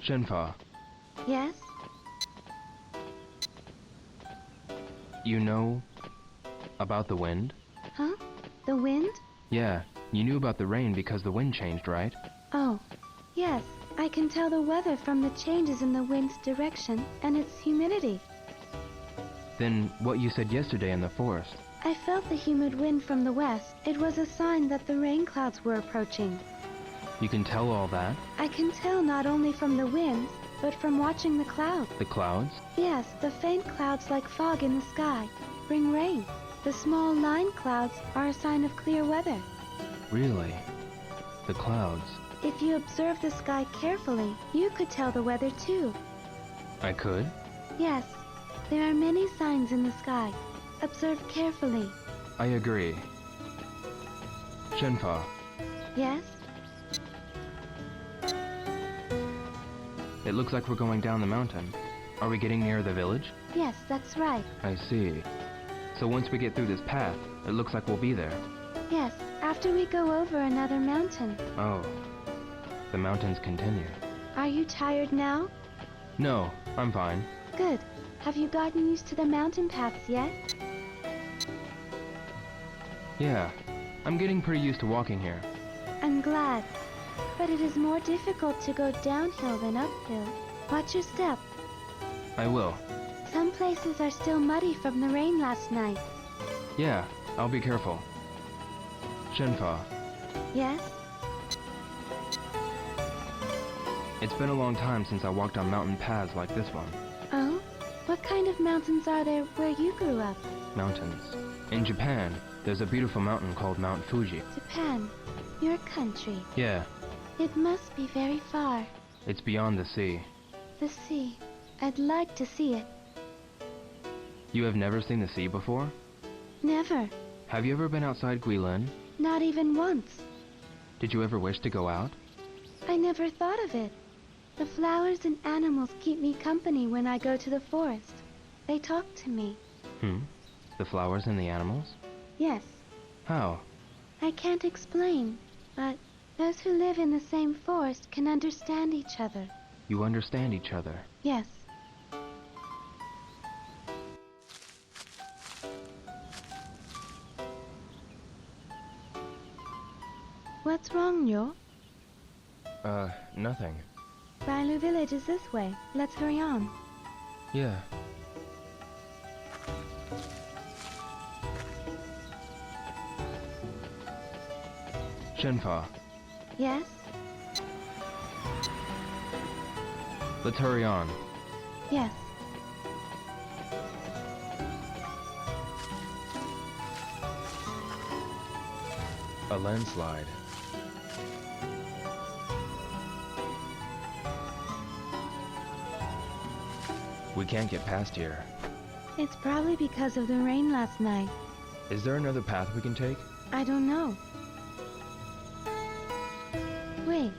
Shenfa, Yes? you know about the wind? Huh? The wind? Yeah, you knew about the rain because the wind changed, right? Oh, yes. I can tell the weather from the changes in the wind's direction and its humidity. Then what you said yesterday in the forest? I felt the humid wind from the west. It was a sign that the rain clouds were approaching. You can tell all that? I can tell not only from the winds, but from watching the clouds. The clouds? Yes, the faint clouds like fog in the sky bring rain. The small line clouds are a sign of clear weather. Really? The clouds. If you observe the sky carefully, you could tell the weather too. I could? Yes, there are many signs in the sky. Observe carefully. I agree. Shenfa, Yes? it looks like we're going down the mountain. Are we getting near the village? Yes, that's right. I see. So once we get through this path, it looks like we'll be there. Yes, after we go over another mountain. Oh, the mountains continue. Are you tired now? No, I'm fine. Good. Have you gotten used to the mountain paths yet? Yeah, I'm getting pretty used to walking here. I'm glad. But it is more difficult to go downhill than uphill. Watch your step. I will. Some places are still muddy from the rain last night. Yeah, I'll be careful. Shenfa, Yes? it's been a long time since I walked on mountain paths like this one. Oh? What kind of mountains are there where you grew up? Mountains. In Japan, there's a beautiful mountain called Mount Fuji. Japan. Your country. Yeah, It must be very far. it's beyond the sea. The sea. I'd like to see it. You have never seen the sea before? Never. Have you ever been outside Guilin? Not even once. Did you ever wish to go out? I never thought of it. The flowers and animals keep me company when I go to the forest. They talk to me. The flowers and the animals? Yes. How? I can't explain, but those who live in the same forest can understand each other. You understand each other. Yes. What's wrong, Yo? Nothing. Bailu village is this way. Let's hurry on. Yeah. Shenfa, Yes? let's hurry on. Yes. A landslide. We can't get past here. It's probably because of the rain last night. Is there another path we can take? I don't know. Wait,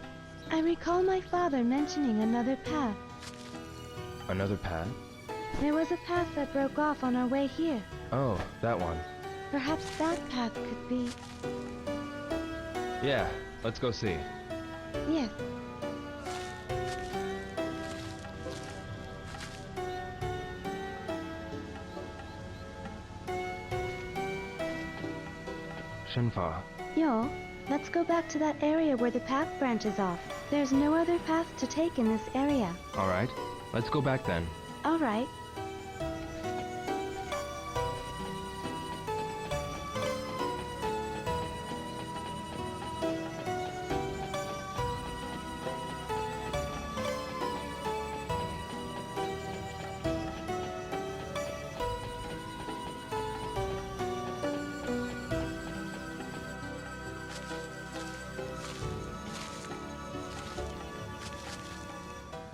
I recall my father mentioning another path. Another path? There was a path that broke off on our way here. Oh, that one. Perhaps that path could be... Yeah, let's go see. Yes. Shenfa, Yo, let's go back to that area where the path branches off. There's no other path to take in this area. alright. Let's go back then. All right.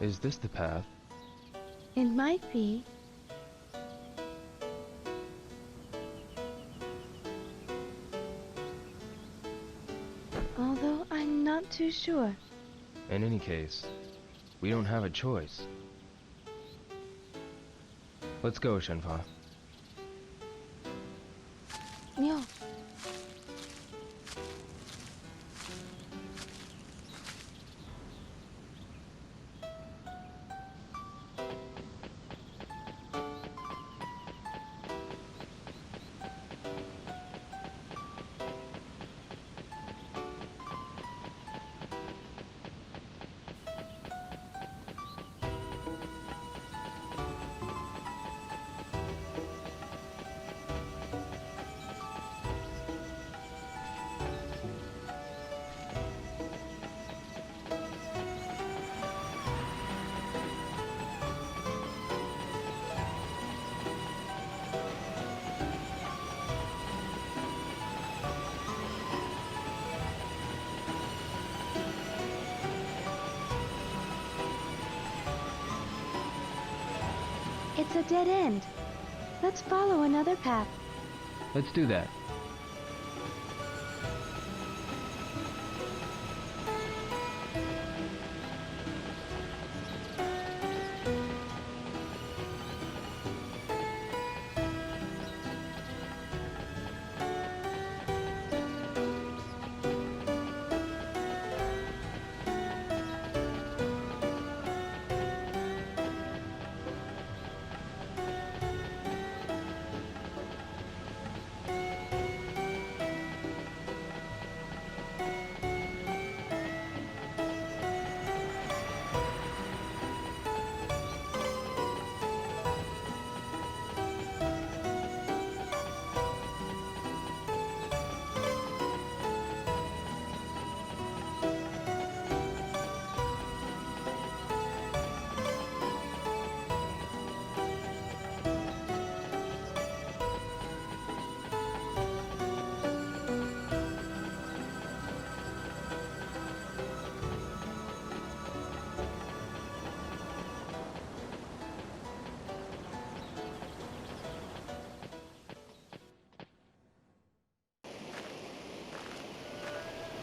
Is this the path? It might be. Although I'm not too sure. In any case, we don't have a choice. Let's go, Shenfa. Yo. It's a dead end. Let's follow another path. Let's do that.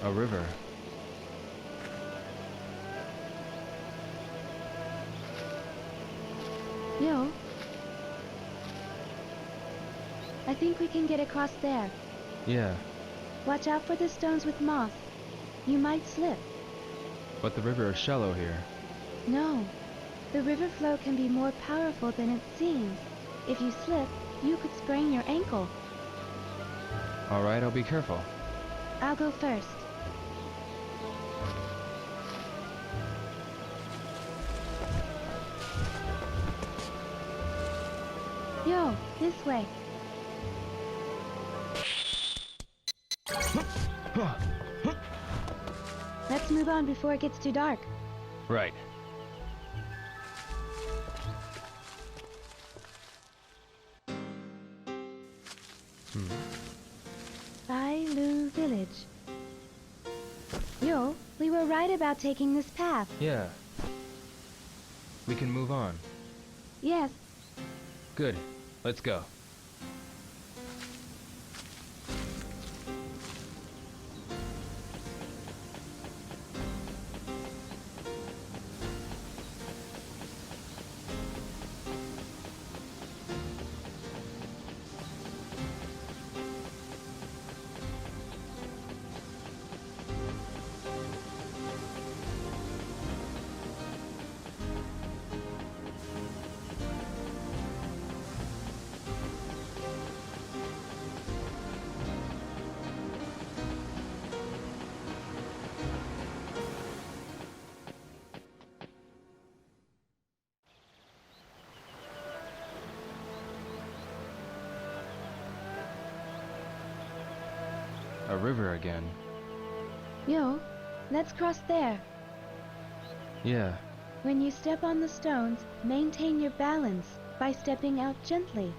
A river. Yo. I think we can get across there. Yeah, Watch out for the stones with moss. You might slip. but the river is shallow here. No. The river flow can be more powerful than it seems. If you slip, you could sprain your ankle. Alright, I'll be careful. I'll go first. Yo, this way. Let's move on before it gets too dark. Right. Bailu village. Yo, we were right about taking this path. Yeah. We can move on. Yes, Good. Let's go. A river again. yo, let's cross there. Yeah. When you step on the stones, maintain your balance by stepping out gently.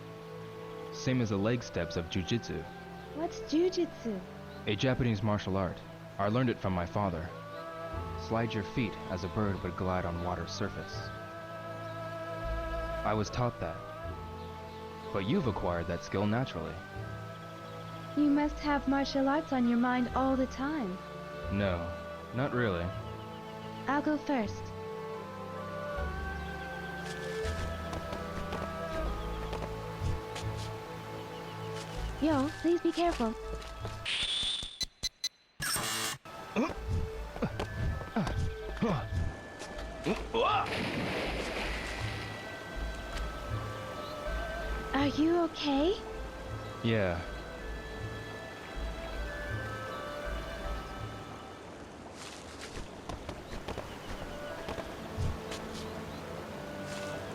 Same as the leg steps of jujitsu, What's jujitsu? a Japanese martial art. I learned it from my father. Slide your feet as a bird would glide on water's surface. I was taught that. But you've acquired that skill naturally. You must have martial arts on your mind all the time. No, not really. I'll go first. Yo, please be careful. Are you okay? Yeah.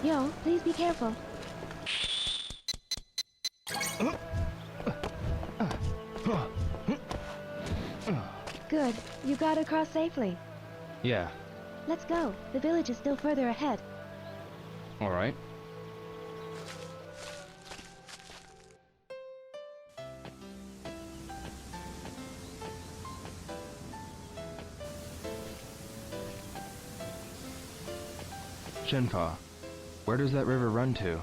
Yo, please be careful. Good. You got across safely. Yeah. Let's go. The village is still further ahead. Alright. Shenpa, where does that river run to?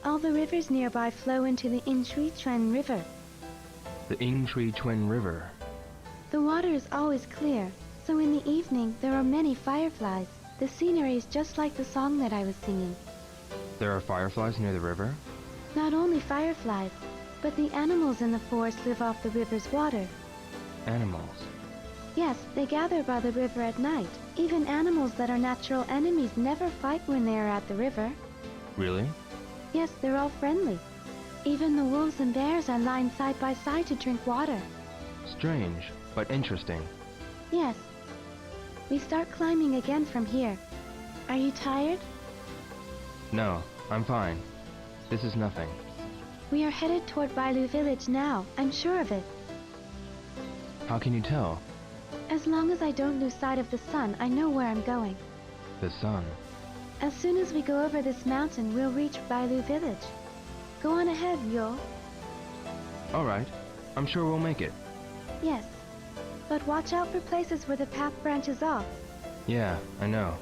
All the rivers nearby flow into the Inshui River. The Inshui River. The water is always clear, so in the evening there are many fireflies. The scenery is just like the song that I was singing. There are fireflies near the river? Not only fireflies, but the animals in the forest live off the river's water. Animals. Yes, they gather by the river at night. Even animals that are natural enemies never fight when they are at the river. Really? Yes, they're all friendly. Even the wolves and bears are lined side by side to drink water. Strange, but interesting. Yes. We start climbing again from here. Are you tired? No, I'm fine. This is nothing. We are headed toward Bailu village now, I'm sure of it. How can you tell? As long as I don't lose sight of the sun, I know where I'm going. The sun. As soon as we go over this mountain, we'll reach Bailu village. Go on ahead, Yo. All right. I'm sure we'll make it. Yes. But watch out for places where the path branches off. Yeah, I know.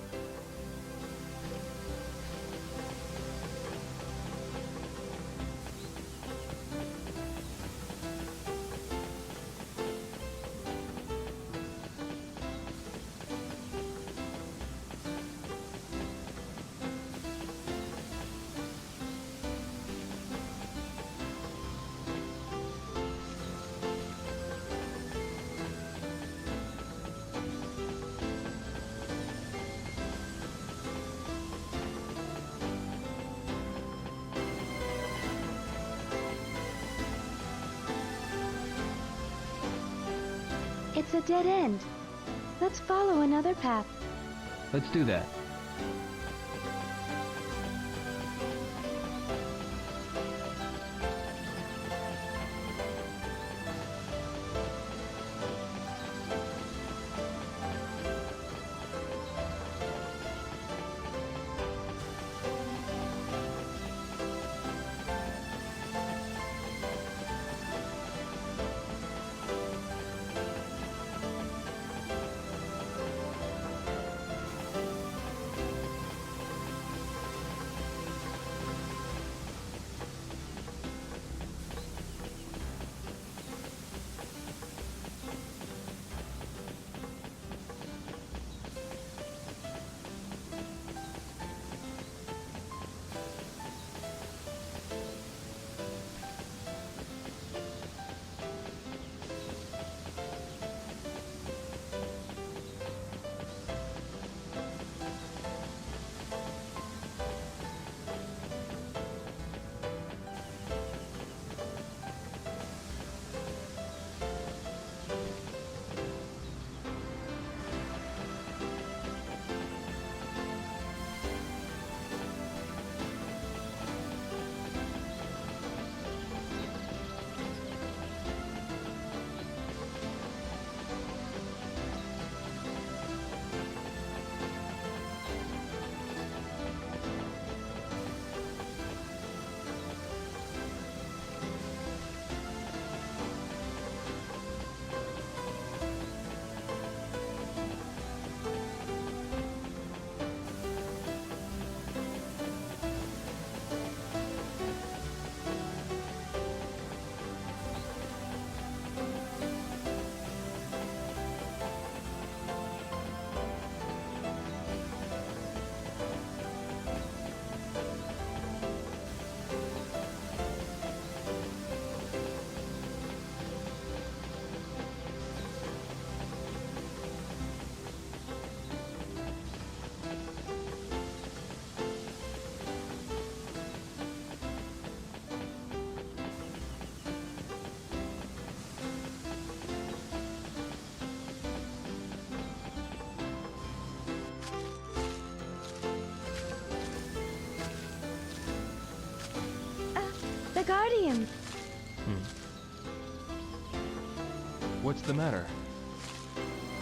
It's a dead end. Let's follow another path. Let's do that. The Guardians! What's the matter?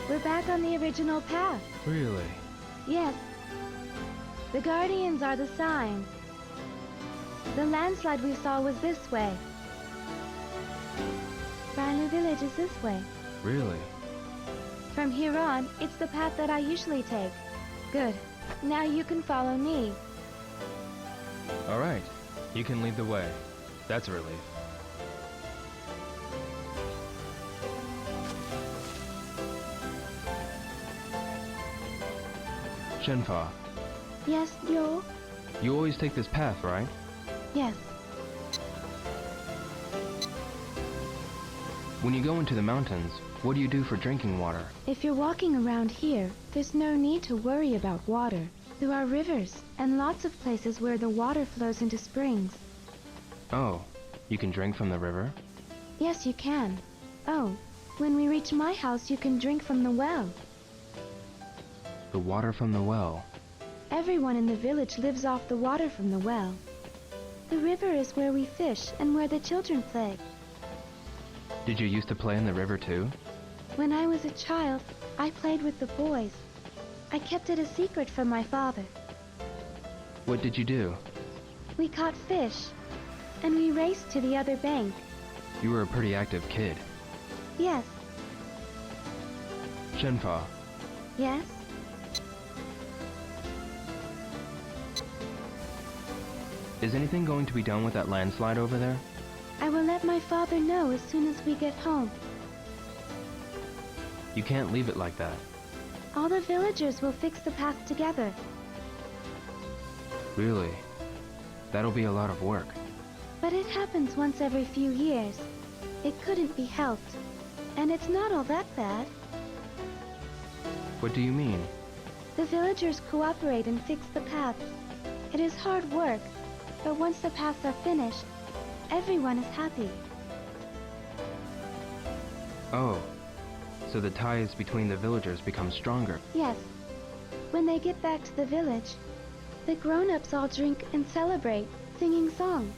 We're back on the original path. Really? Yes. The Guardians are the sign. The landslide we saw was this way. Bailu village is this way. Really? From here on, it's the path that I usually take. Good. Now you can follow me. All right. You can lead the way. That's a relief. Shenfa, Yes, Yo? you always take this path, right? Yes. When you go into the mountains, what do you do for drinking water? If you're walking around here, there's no need to worry about water. There are rivers and lots of places where the water flows into springs. Oh, you can drink from the river? Yes, you can. Oh, when we reach my house, you can drink from the well. The water from the well. Everyone in the village lives off the water from the well. The river is where we fish and where the children play. Did you used to play in the river too? When I was a child, I played with the boys. I kept it a secret from my father. What did you do? We caught fish, and we raced to the other bank. You were a pretty active kid. Yes. Shenfa, Yes? is anything going to be done with that landslide over there? I will let my father know as soon as we get home. You can't leave it like that. All the villagers will fix the path together. Really? That'll be a lot of work. But it happens once every few years. It couldn't be helped. And it's not all that bad. What do you mean? The villagers cooperate and fix the paths. It is hard work, but once the paths are finished, everyone is happy. Oh, so the ties between the villagers become stronger. Yes. When they get back to the village, the grown-ups all drink and celebrate, singing songs.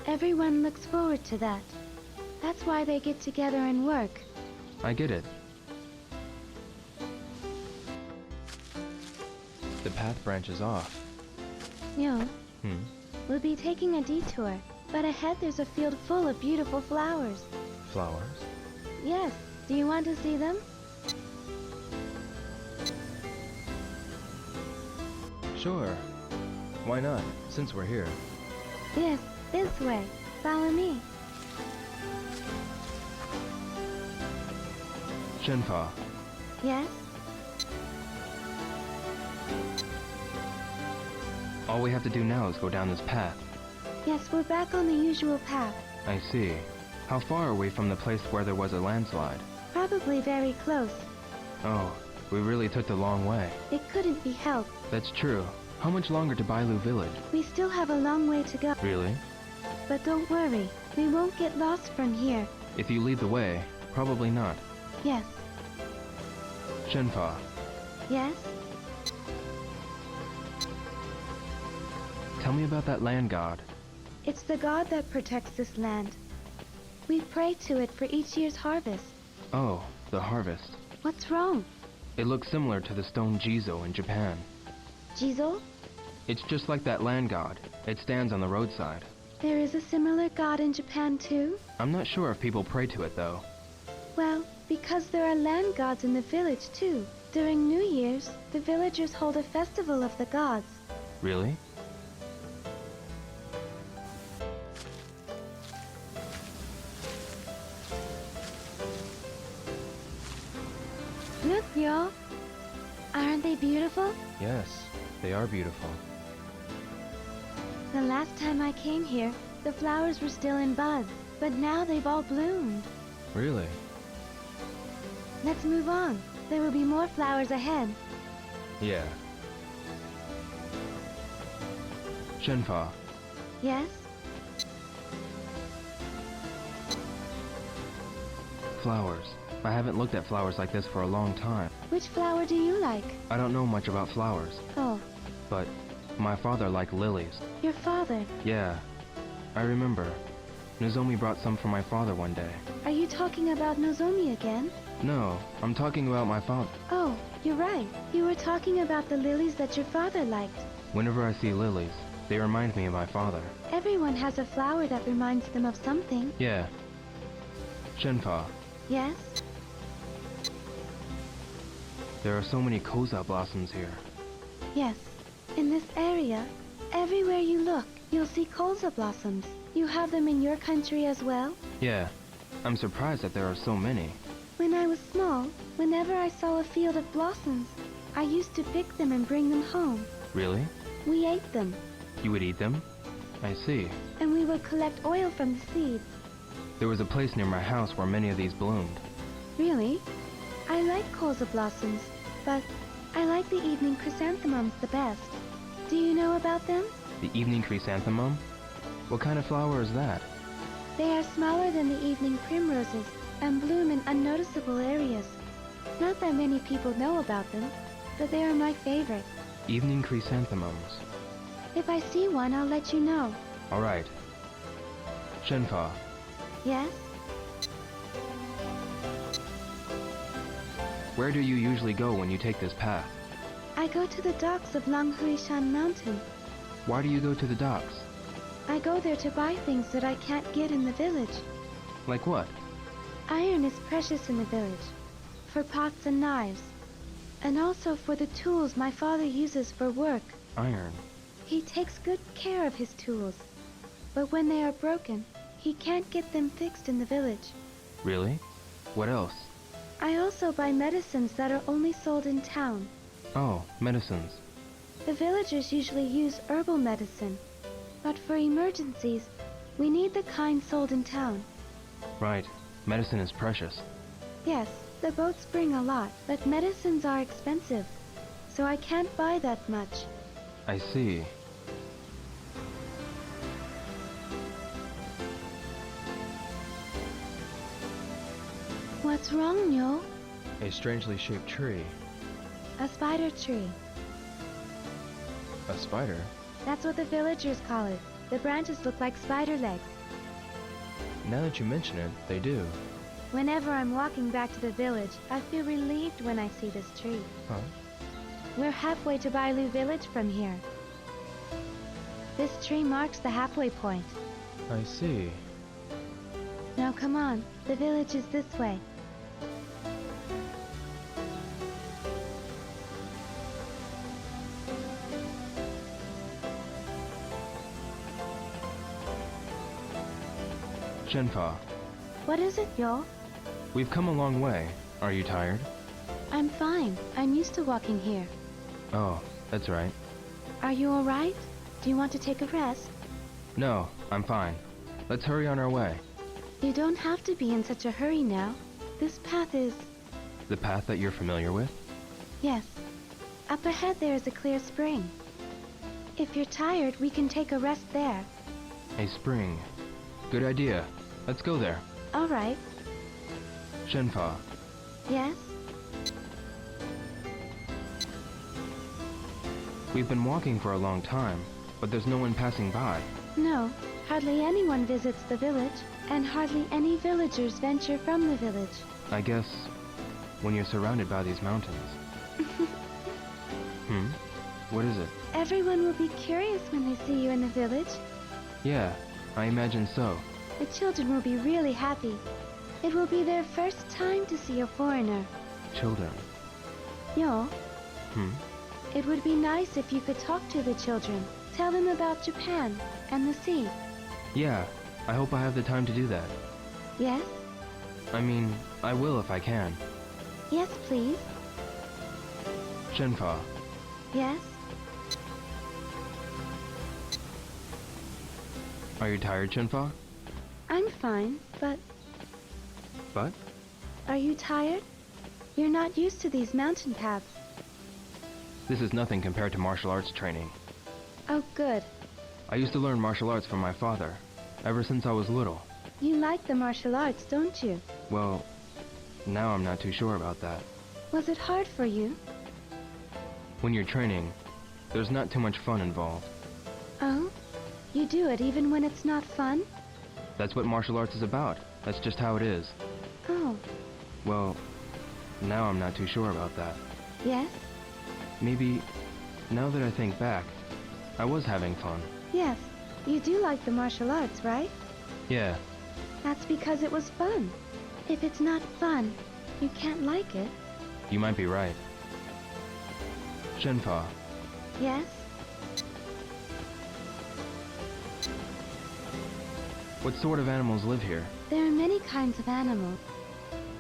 Everyone looks forward to that. That's why they get together and work. I get it. The path branches off. Yo, Hmm? we'll be taking a detour, but ahead there's a field full of beautiful flowers. Flowers? Yes, do you want to see them? Sure. Why not, since we're here? Yes, this way. Follow me. Shenfa, Yes? all we have to do now is go down this path. Yes, we're back on the usual path. I see. How far are we from the place where there was a landslide? Probably very close. Oh, we really took the long way. It couldn't be helped. That's true. How much longer to Bailu village? We still have a long way to go. Really? But don't worry, we won't get lost from here. If you lead the way, probably not. Yes. Shenfa, Yes? tell me about that land god. It's the god that protects this land. We pray to it for each year's harvest. Oh, the harvest. What's wrong? It looks similar to the stone Jizo in Japan. Jizo? It's just like that land god. It stands on the roadside. There is a similar god in Japan too? I'm not sure if people pray to it though. Well, because there are land gods in the village too. During New Year's, the villagers hold a festival of the gods. Really? Look, y'all. Aren't they beautiful? Yes, they are beautiful. The last time I came here, the flowers were still in bud, but now they've all bloomed. Really? Let's move on. There will be more flowers ahead. Yeah. Shenfa, Yes? flowers. I haven't looked at flowers like this for a long time. Which flower do you like? I don't know much about flowers, Oh, but my father liked lilies. your father. Yeah, I remember. Nozomi brought some for my father one day. Are you talking about Nozomi again? No, I'm talking about my father. Oh, you're right. You were talking about the lilies that your father liked. Whenever I see lilies, they remind me of my father. Everyone has a flower that reminds them of something. Yeah. Shenfa, Yes? there are so many koza blossoms here. Yes. In this area, Everywhere you look, you'll see colza blossoms. You have them in your country as well? Yeah, I'm surprised that there are so many. When I was small, whenever I saw a field of blossoms, I used to pick them and bring them home. Really? We ate them, You would eat them? I see. and we would collect oil from the seeds. There was a place near my house where many of these bloomed. Really? I like colza blossoms, but I like the evening chrysanthemums the best. Do you know about them? The evening chrysanthemum? What kind of flower is that? They are smaller than the evening primroses and bloom in unnoticeable areas. Not that many people know about them, but they are my favorite. Evening chrysanthemums. If I see one, I'll let you know. All right. Shenfa, Yes? where do you usually go when you take this path? I go to the docks of Langhuishan Mountain. Why do you go to the docks? I go there to buy things that I can't get in the village. Like what? Iron is precious in the village, for pots and knives, and also for the tools my father uses for work. Iron. He takes good care of his tools, but when they are broken, he can't get them fixed in the village. Really? What else? I also buy medicines that are only sold in town. Oh, medicines. The villagers usually use herbal medicine, but for emergencies, we need the kind sold in town. Right. Medicine is precious. Yes, the boats bring a lot, but medicines are expensive, so I can't buy that much. I see. What's wrong, Nyo? A strangely shaped tree. A spider tree. A spider? That's what the villagers call it. The branches look like spider legs. Now that you mention it, they do. Whenever I'm walking back to the village, I feel relieved when I see this tree. Huh? We're halfway to Bailu village from here. This tree marks the halfway point. I see. Now come on, the village is this way. Shenfa, What is it, Yo? we've come a long way. Are you tired? I'm fine. I'm used to walking here. Oh, that's right. Are you all right? Do you want to take a rest? No, I'm fine. Let's hurry on our way. You don't have to be in such a hurry now. This path is... The path that you're familiar with? Yes. Up ahead there is a clear spring. If you're tired, we can take a rest there. A spring. Good idea. Let's go there. All right. Shenfa, Yes? we've been walking for a long time, but there's no one passing by. No, hardly anyone visits the village, and hardly any villagers venture from the village. I guess when you're surrounded by these mountains. What is it? Everyone will be curious when they see you in the village. Yeah, I imagine so. The children will be really happy. It will be their first time to see a foreigner. Children. Yo, Hmm? it would be nice if you could talk to the children. Tell them about Japan and the sea. Yeah, I hope I have the time to do that. Yes? I mean, I will if I can. Yes, please. Shenfa, Yes? are you tired, Shenfa? I'm fine, but But? are you tired? You're not used to these mountain paths. This is nothing compared to martial arts training. Oh, good. I used to learn martial arts from my father, ever since I was little. You like the martial arts, don't you? Well, now I'm not too sure about that. Was it hard for you? When you're training, there's not too much fun involved. Oh? You do it even when it's not fun? That's what martial arts is about. That's just how it is. Oh, Well, now I'm not too sure about that. yes? Maybe, now that I think back, I was having fun. Yes. You do like the martial arts, right? Yeah, That's because it was fun. If it's not fun, you can't like it. you might be right. Yes? What sort of animals live here? There are many kinds of animals.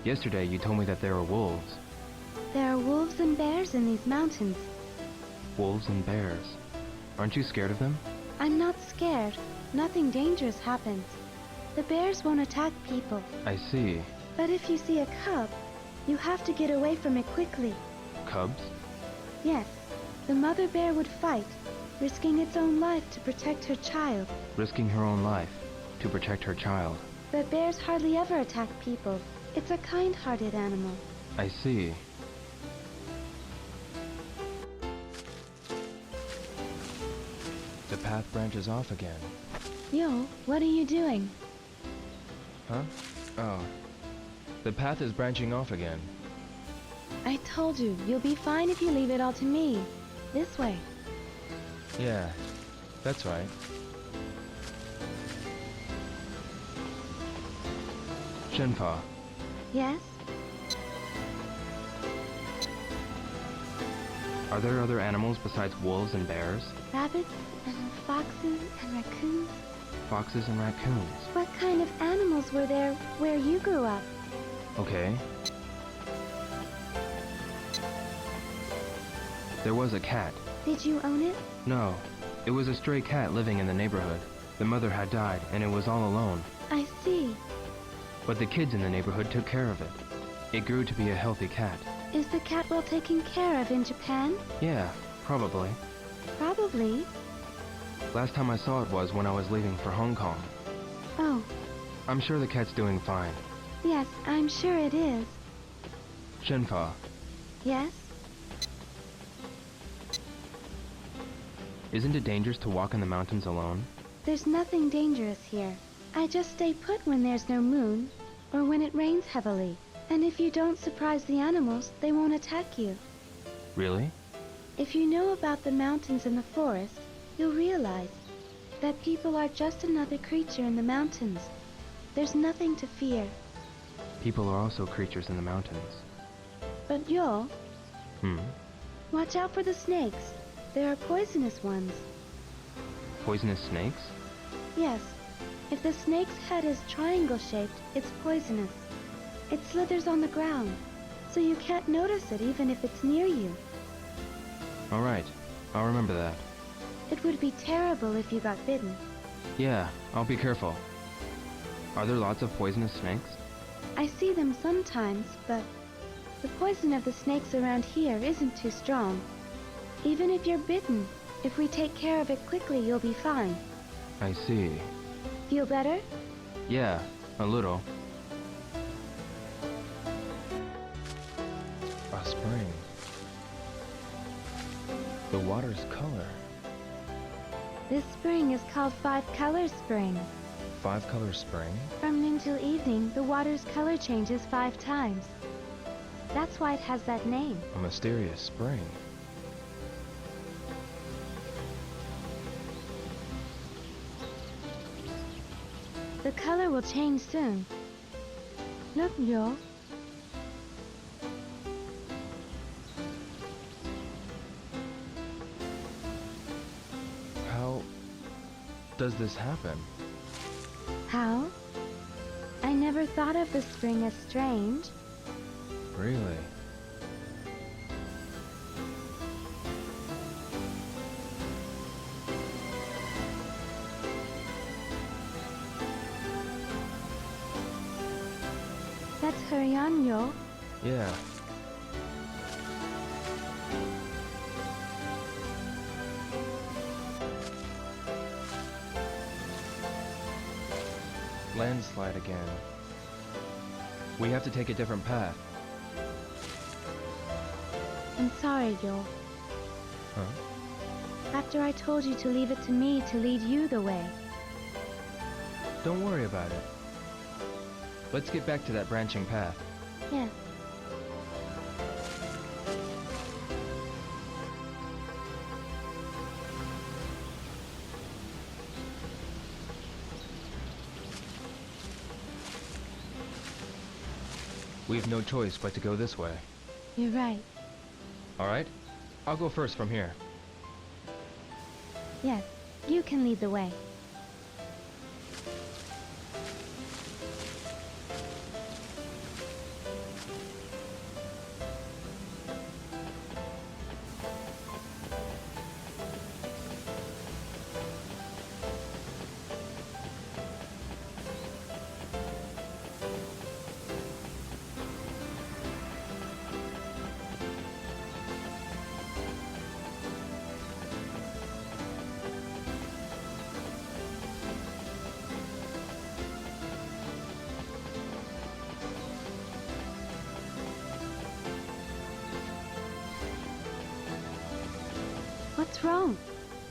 Yesterday you told me that there were wolves. There are wolves and bears in these mountains. Wolves and bears. Aren't you scared of them? I'm not scared. Nothing dangerous happens. The bears won't attack people. I see. But if you see a cub, you have to get away from it quickly. Cubs? Yes, the mother bear would fight, risking its own life to protect her child. Risking her own life to protect her child. But bears hardly ever attack people. It's a kind-hearted animal. I see. The path branches off again. Yo, what are you doing? Huh? Oh. The path is branching off again. I told you, you'll be fine if you leave it all to me. This way. Yeah, that's right. Shenpa, Yes? are there other animals besides wolves and bears? Rabbits and foxes and raccoons? Foxes and raccoons. What kind of animals were there where you grew up? Okay. There was a cat. Did you own it? No, it was a stray cat living in the neighborhood. The mother had died, and it was all alone. I see. But the kids in the neighborhood took care of it. It grew to be a healthy cat. Is the cat well taken care of in Japan? Yeah, probably. Probably. Last time I saw it was when I was leaving for Hong Kong. Oh, I'm sure the cat's doing fine. yes, I'm sure it is. Shenpa, Yes? isn't it dangerous to walk in the mountains alone? There's nothing dangerous here. I just stay put when there's no moon, or when it rains heavily. And if you don't surprise the animals, they won't attack you. Really? If you know about the mountains and the forest, you'll realize that people are just another creature in the mountains. There's nothing to fear. People are also creatures in the mountains. But Yo, Watch out for the snakes. There are poisonous ones. Poisonous snakes? Yes, if the snake's head is triangle-shaped, it's poisonous. It slithers on the ground, so you can't notice it even if it's near you. All right, I'll remember that. It would be terrible if you got bitten. Yeah, I'll be careful. Are there lots of poisonous snakes? I see them sometimes, but the poison of the snakes around here isn't too strong. Even if you're bitten, if we take care of it quickly, you'll be fine. I see. Feel better? Yeah, a little. A spring. The water's color. This spring is called Five Color Spring. 5-color spring? From noon till evening, the water's color changes 5 times. That's why it has that name. A mysterious spring. The color will change soon. Look, Yo. How does this happen? How? I never thought of the spring as strange. Really? That's Huryan, Yo. Yeah. Landslide again. We have to take a different path. I'm sorry, Yo. Huh? After I told you to leave it to me to lead you the way. Don't worry about it. Let's get back to that branching path. Yes. We have no choice but to go this way. You're right. All right? I'll go first from here. Yes, you can lead the way. What's wrong?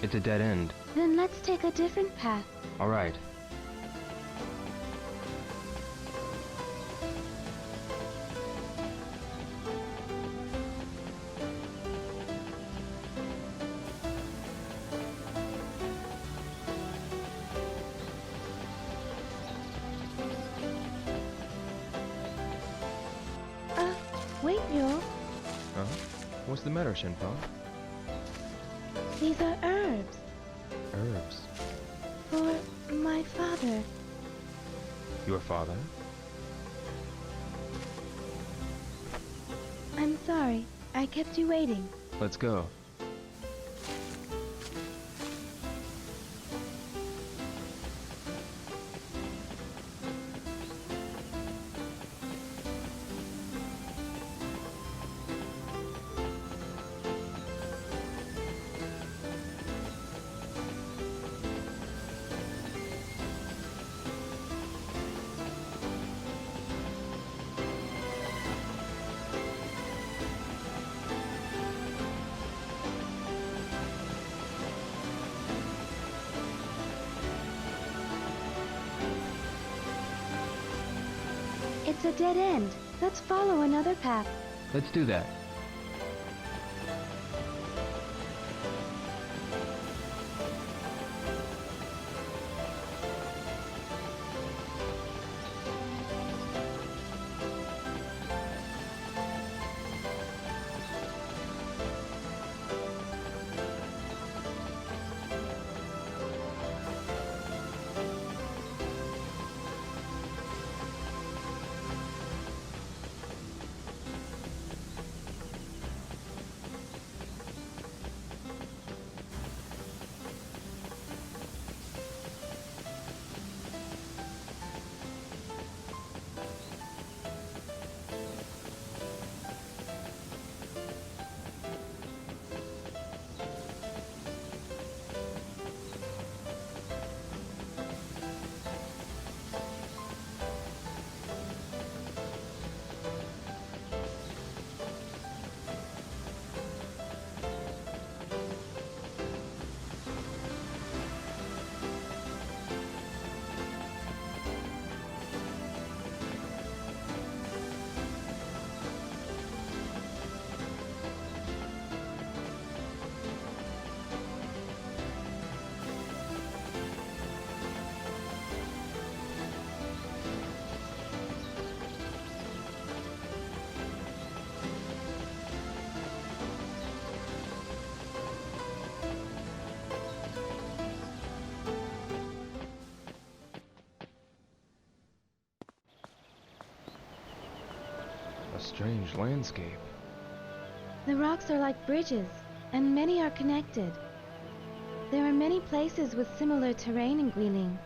It's a dead end. Then let's take a different path. All right. Wait, Mule. Huh? What's the matter, Shenpo? These are herbs Herbs. for my father. Your father? I'm sorry. I kept you waiting. Let's go. It's a dead end. Let's follow another path. Let's do that. A strange landscape. The rocks are like bridges, and many are connected. There are many places with similar terrain in Guiling.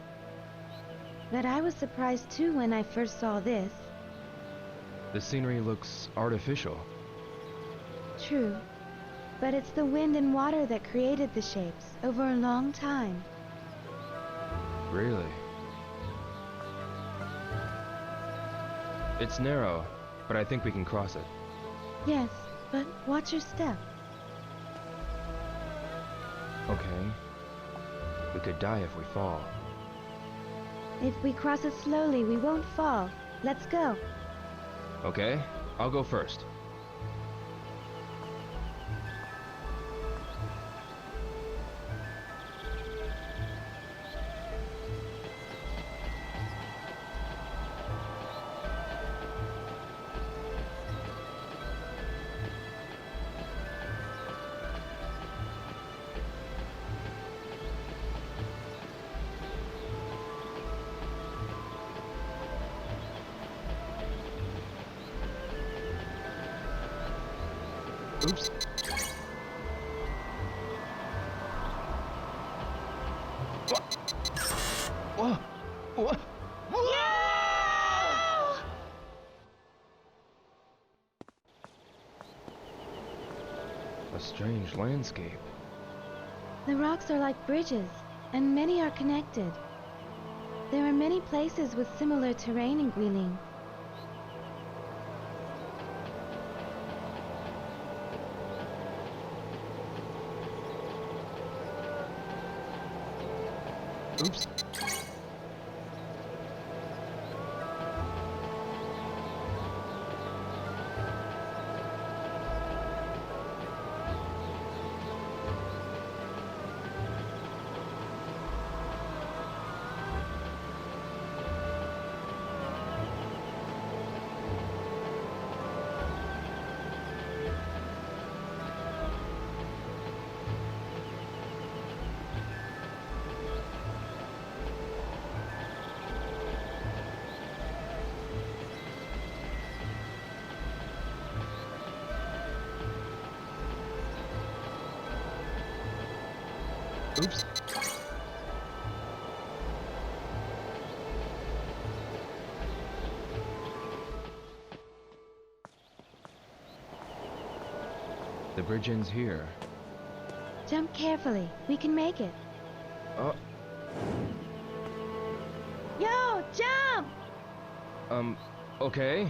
But I was surprised too when I first saw this. The scenery looks artificial. True. But it's the wind and water that created the shapes over a long time. Really? It's narrow, but I think we can cross it. Yes, but watch your step. Okay. We could die if we fall. If we cross it slowly, we won't fall. Let's go. Okay, I'll go first. Oops. Whoa! Whoa! A strange landscape. The rocks are like bridges, and many are connected. There are many places with similar terrain in Guiling. Oops. Oops. The bridge ends here. Jump carefully. We can make it. Oh, Yo, jump! okay.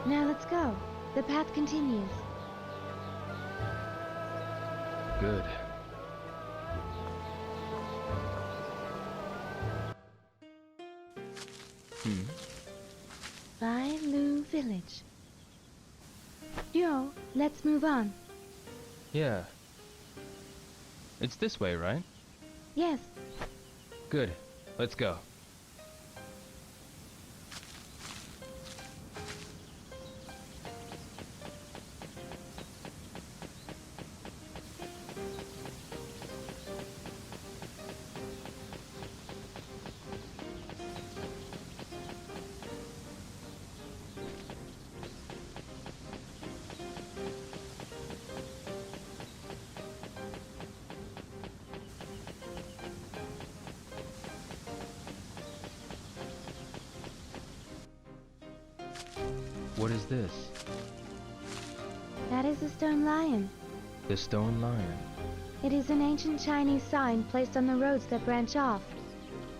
Now let's go. The path continues. Good. Bailu village. Yo, let's move on. Yeah. It's this way, right? Yes. Good. Let's go. What is this? That is a stone lion. The stone lion. It is an ancient Chinese sign placed on the roads that branch off.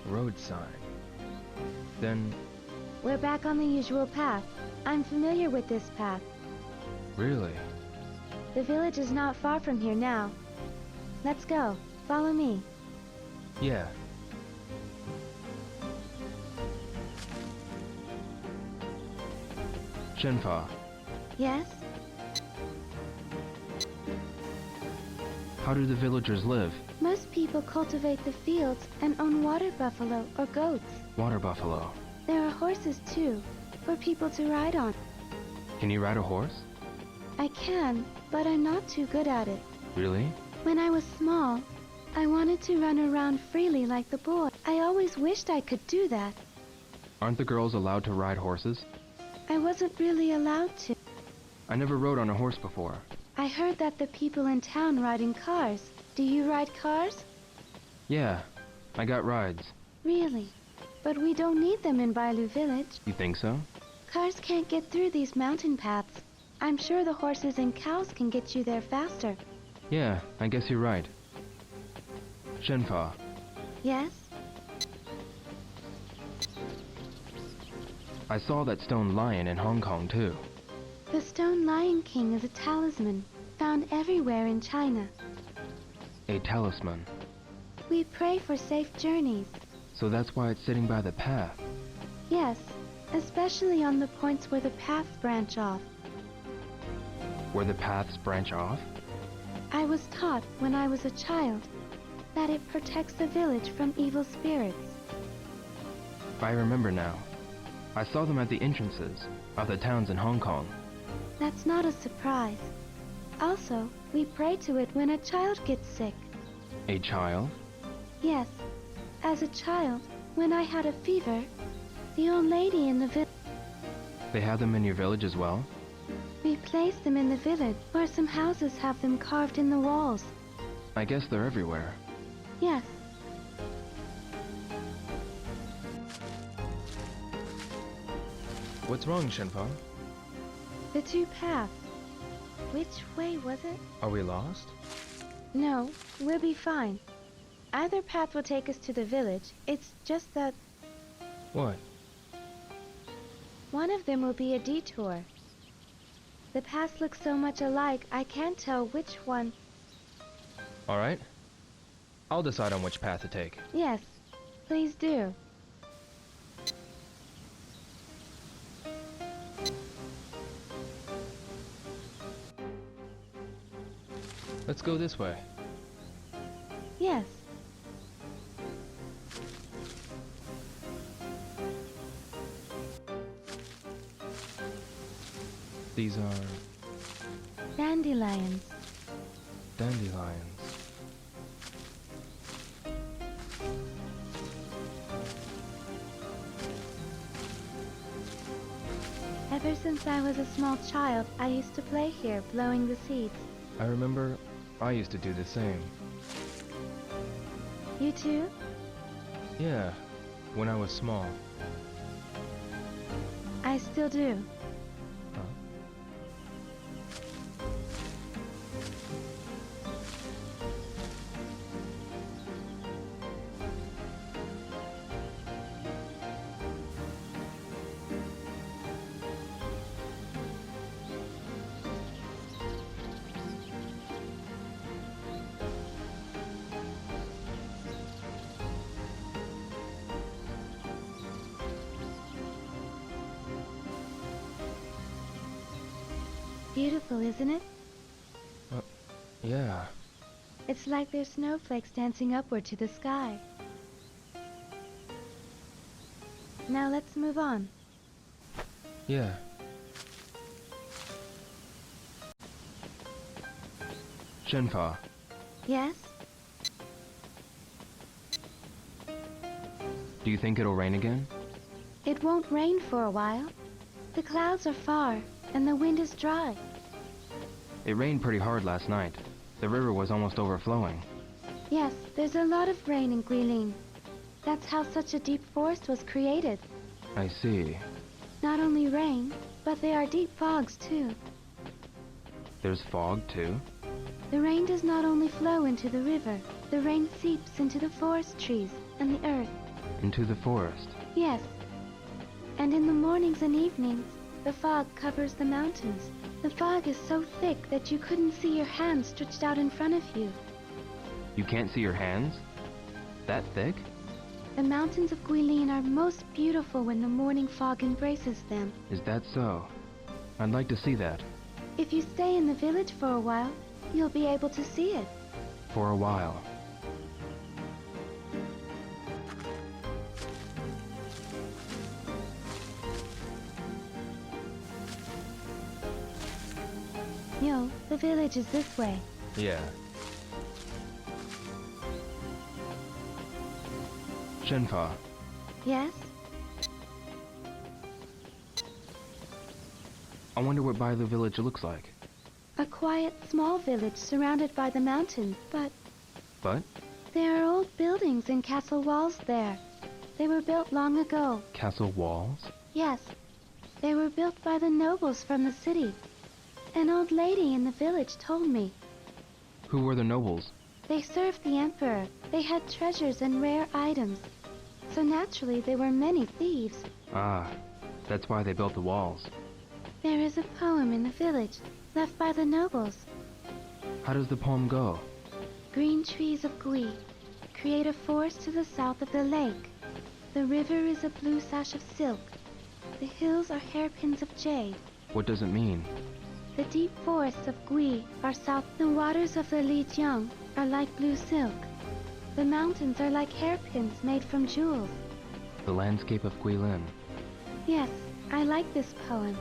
Road sign. Then, We're back on the usual path. I'm familiar with this path. really? The village is not far from here now. Let's go. Follow me. Yeah. Shenfa, Yes? how do the villagers live? Most people cultivate the fields and own water buffalo or goats. Water buffalo. There are horses too, for people to ride on. Can you ride a horse? I can, but I'm not too good at it. Really? When I was small, I wanted to run around freely like the boy. I always wished I could do that. Aren't the girls allowed to ride horses? I wasn't really allowed to. I never rode on a horse before. I heard that the people in town ride in cars. Do you ride cars? Yeah, I got rides. Really? But we don't need them in Bailu village. You think so? Cars can't get through these mountain paths. I'm sure the horses and cows can get you there faster. Yeah, I guess you're right. Shenfa, Yes? I saw that stone lion in Hong Kong too. The Stone Lion King is a talisman found everywhere in China. A talisman. We pray for safe journeys. So that's why it's sitting by the path. Yes, especially on the points where the paths branch off. Where the paths branch off? I was taught when I was a child that it protects the village from evil spirits. I remember now. I saw them at the entrances of the towns in Hong Kong. That's not a surprise. Also, we pray to it when a child gets sick. A child? Yes, as a child, when I had a fever, the old lady in the village, They have them in your village as well? we place them in the village, or some houses have them carved in the walls. I guess they're everywhere. Yes. What's wrong, Shenfa? The two paths. Which way was it? Are we lost? No, we'll be fine. Either path will take us to the village. It's just that What? One of them will be a detour. The paths look so much alike, I can't tell which one. Alright. I'll decide on which path to take. Yes, please do. Let's go this way. Yes. These are Dandelions. dandelions. Ever since I was a small child, I used to play here, blowing the seeds. I remember I used to do the same. You too? Yeah, when I was small. I still do. Huh? Beautiful, isn't it? Yeah. It's like there's snowflakes dancing upward to the sky. Now let's move on. Yeah. Shenfa, Yes? do you think it'll rain again? It won't rain for a while. The clouds are far, and the wind is dry. It rained pretty hard last night. The river was almost overflowing. Yes, there's a lot of rain in Guilin. That's how such a deep forest was created. I see. Not only rain, but there are deep fogs too. There's fog, too? The rain does not only flow into the river, the rain seeps into the forest trees and the earth. Into the forest. Yes. And in the mornings and evenings, the fog covers the mountains. The fog is so thick that you couldn't see your hands stretched out in front of you. You can't see your hands? That thick? The mountains of Guilin are most beautiful when the morning fog embraces them. Is that so? I'd like to see that. If you stay in the village for a while, you'll be able to see it. For a while. Yo, the village is this way. Yeah. Shenfa, Yes? I wonder what Bailu village looks like. A quiet, small village surrounded by the mountains, but But? there are old buildings and castle walls there. They were built long ago. Castle walls? Yes, they were built by the nobles from the city. An old lady in the village told me. Who were the nobles? They served the emperor. They had treasures and rare items. So naturally there were many thieves. Ah, that's why they built the walls. There is a poem in the village, left by the nobles. How does the poem go? Green trees of Gui create a forest to the south of the lake. The river is a blue sash of silk. The hills are hairpins of jade. What does it mean? The deep forests of Gui are south. The waters of the Lijiang are like blue silk. The mountains are like hairpins made from jewels. The landscape of Guilin. Yes, I like this poem.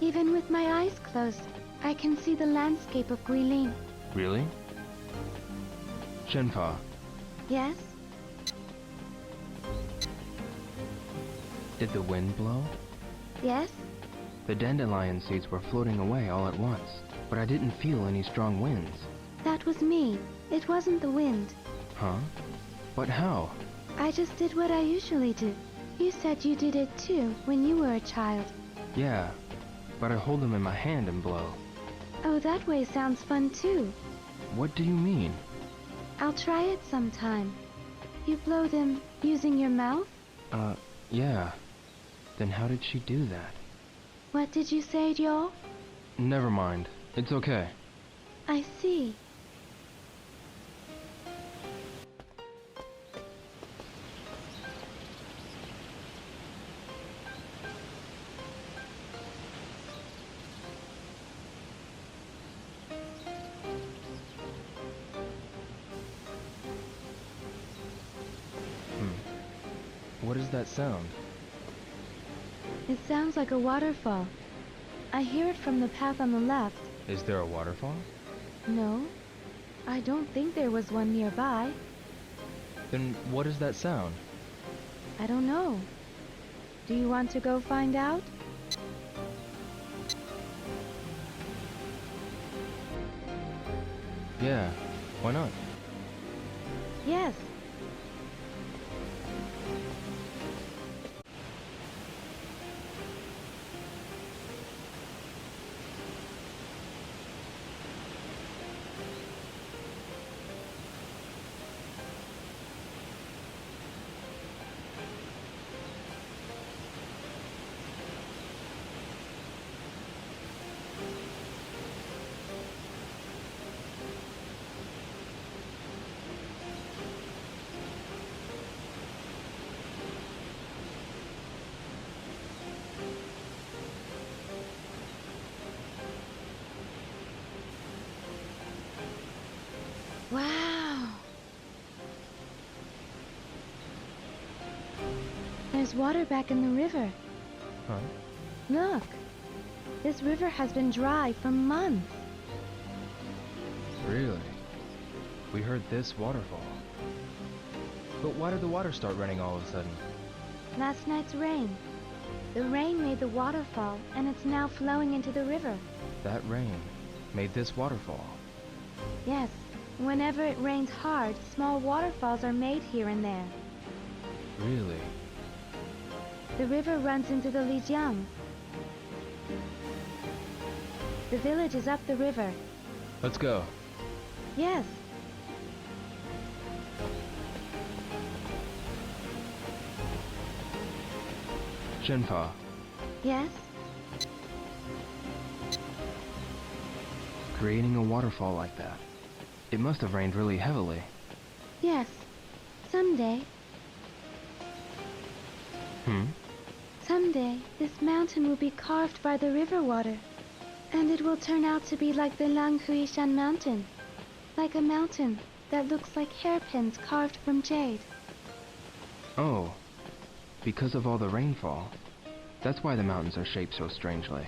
Even with my eyes closed, I can see the landscape of Guilin. Really? Shenfa, Yes? did the wind blow? Yes? The dandelion seeds were floating away all at once, but I didn't feel any strong winds. That was me. It wasn't the wind. Huh? But how? I just did what I usually do. You said you did it too when you were a child. Yeah, but I hold them in my hand and blow. Oh, that way sounds fun too. What do you mean? I'll try it sometime. You blow them using your mouth? Yeah. Then how did she do that? What did you say, Joel? Never mind. It's okay. I see. What is that sound? It sounds like a waterfall. I hear it from the path on the left. Is there a waterfall? No, I don't think there was one nearby. Then what is that sound? I don't know. Do you want to go find out? Yeah, why not? Yes. Wow. There's water back in the river. Huh? Look. This river has been dry for months. Really? We heard this waterfall. But why did the water start running all of a sudden? Last night's rain. The rain made the waterfall, and it's now flowing into the river. That rain made this waterfall. Yes. Whenever it rains hard, small waterfalls are made here and there. Really? The river runs into the Lijiang. The village is up the river. Let's go. Yes. Shenfa, Yes? creating a waterfall like that. It must have rained really heavily. Yes. Someday. Someday, this mountain will be carved by the river water. And it will turn out to be like the Langhuishan mountain. Like a mountain that looks like hairpins carved from jade. Oh, because of all the rainfall. That's why the mountains are shaped so strangely.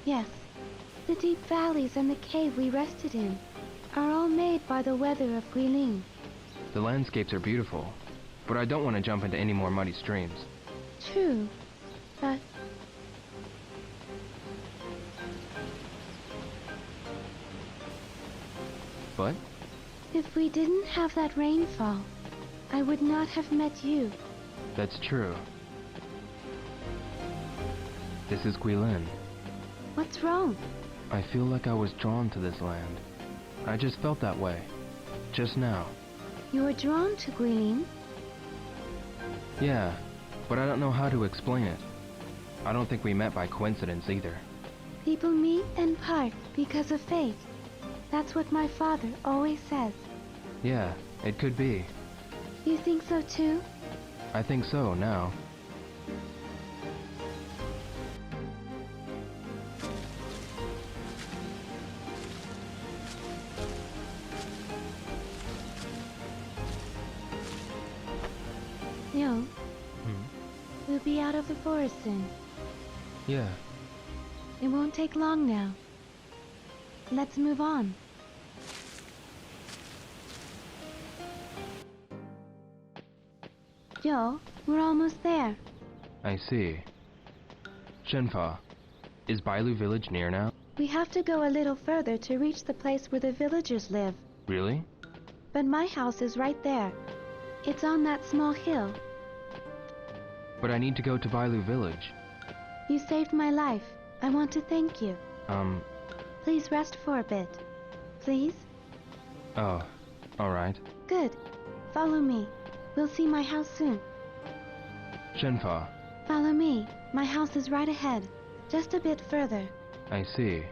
Yes. The deep valleys and the cave we rested in are all made by the weather of Guilin. The landscapes are beautiful, but I don't want to jump into any more muddy streams. True, but... But? If we didn't have that rainfall, I would not have met you. That's true. This is Guilin. What's wrong? I feel like I was drawn to this land. I just felt that way. Just now. You were drawn to Guilin? Yeah, but I don't know how to explain it. I don't think we met by coincidence either. People meet and part because of fate. That's what my father always says. Yeah, it could be. You think so too? I think so now. No. We'll be out of the forest soon. Yeah. It won't take long now. Let's move on. Joe, we're almost there. I see. Shenfa, is Bailu village near now? We have to go a little further to reach the place where the villagers live. Really? But my house is right there. It's on that small hill. But I need to go to Bailu village. You saved my life. I want to thank you. Um, Please rest for a bit. Please? oh, alright. Good. Follow me. We'll see my house soon. Shenfa, Follow me. My house is right ahead. Just a bit further. I see.